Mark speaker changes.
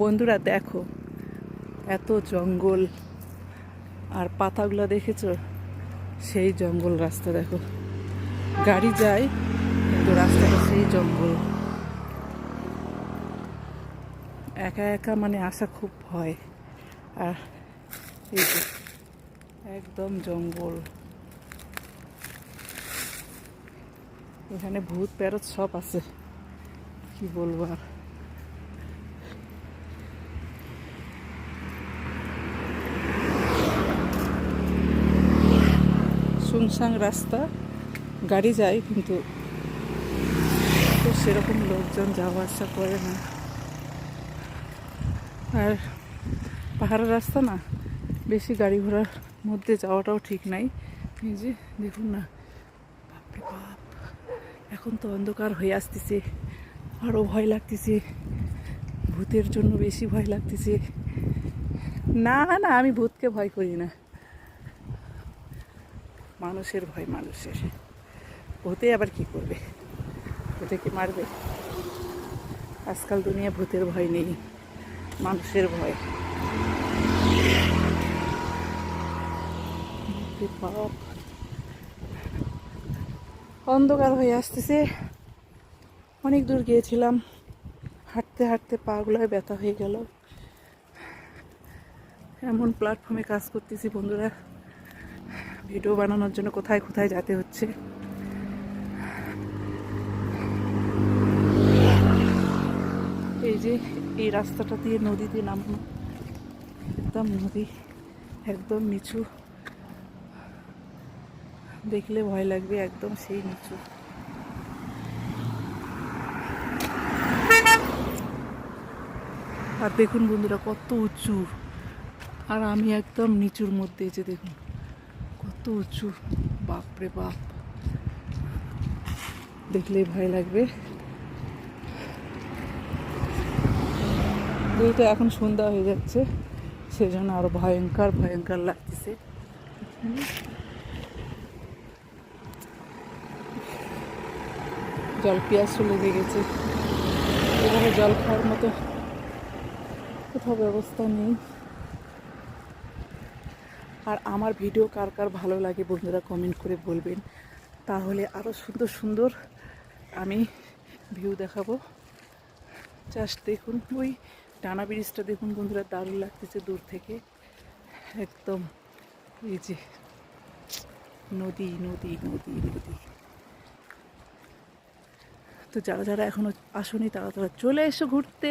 Speaker 1: বন্ধুরা দেখো, এত জঙ্গল আর পাতাগুলো দেখেছো? সেই জঙ্গল রাস্তা দেখো, গাড়ি যায় কিন্তু রাস্তাটা সেই জঙ্গল। একা একা মানে আসা খুব ভয়। আর এই যে একদম জঙ্গল, এখানে ভূত প্যারত সব আছে, কি বলবো আর। শুনশান রাস্তা, গাড়ি যায় কিন্তু তো সেরকম লোকজন যাওয়া আসা করে না। আর পাহাড়ের রাস্তা না, বেশি গাড়ি ঘোড়ার মধ্যে যাওয়াটাও ঠিক নাই। এই যে দেখুন না, বাপরে বাপ, এখন তো অন্ধকার হয়ে আসতেছে, আরও ভয় লাগতেছে, ভূতের জন্য বেশি ভয় লাগতেছে। না না, আমি ভূতকে ভয় করি না, মানুষের ভয় মানুষের। ভূতে আবার কি করবে? ভূতে কি মারবে? আজকাল দুনিয়া ভূতের ভয় নেই, মানুষের ভয়। বাপ, অন্ধকার হয়ে আসতেছে। অনেক দূর গিয়েছিলাম, হাঁটতে হাঁটতে পাগুলোয় ব্যথা হয়ে গেল। এমন প্ল্যাটফর্মে কাজ করতেছি বন্ধুরা, ভিডিও বানানোর জন্য কোথায় কোথায় যেতে হচ্ছে। এই যে এই রাস্তাটা দিয়ে নদীতে নামানো, একদম নদী, একদম নিচু, দেখলে ভয় লাগবে, একদম সেই নিচু। আর দেখুন বন্ধুরা কত উঁচু, আর আমি একদম নিচুর মধ্যে। যে দেখুন কত উঁচু, বাপরে বাপ, দেখলেই ভয় লাগবে। যেহেতু এখন সন্ধ্যা হয়ে যাচ্ছে, সেজন্য আরো ভয়ঙ্কর ভয়ঙ্কর লাগতেছে। জল পিয়াস লেগে গেছে, এভাবে জল খাওয়ার মতো কোথাও ব্যবস্থা নেই। আর আমার ভিডিও কার কার ভালো লাগে বন্ধুরা কমেন্ট করে বলবেন, তাহলে আরও সুন্দর সুন্দর আমি ভিউ দেখাবো। জাস্ট দেখুন, ওই টানা ব্রিজটা দেখুন বন্ধুরা, দারুণ লাগতেছে দূর থেকে একদম। এই যে নদী নদী নদী নদী। তো যারা যারা এখনো আসেনি তারা তারা চলে এসো ঘুরতে।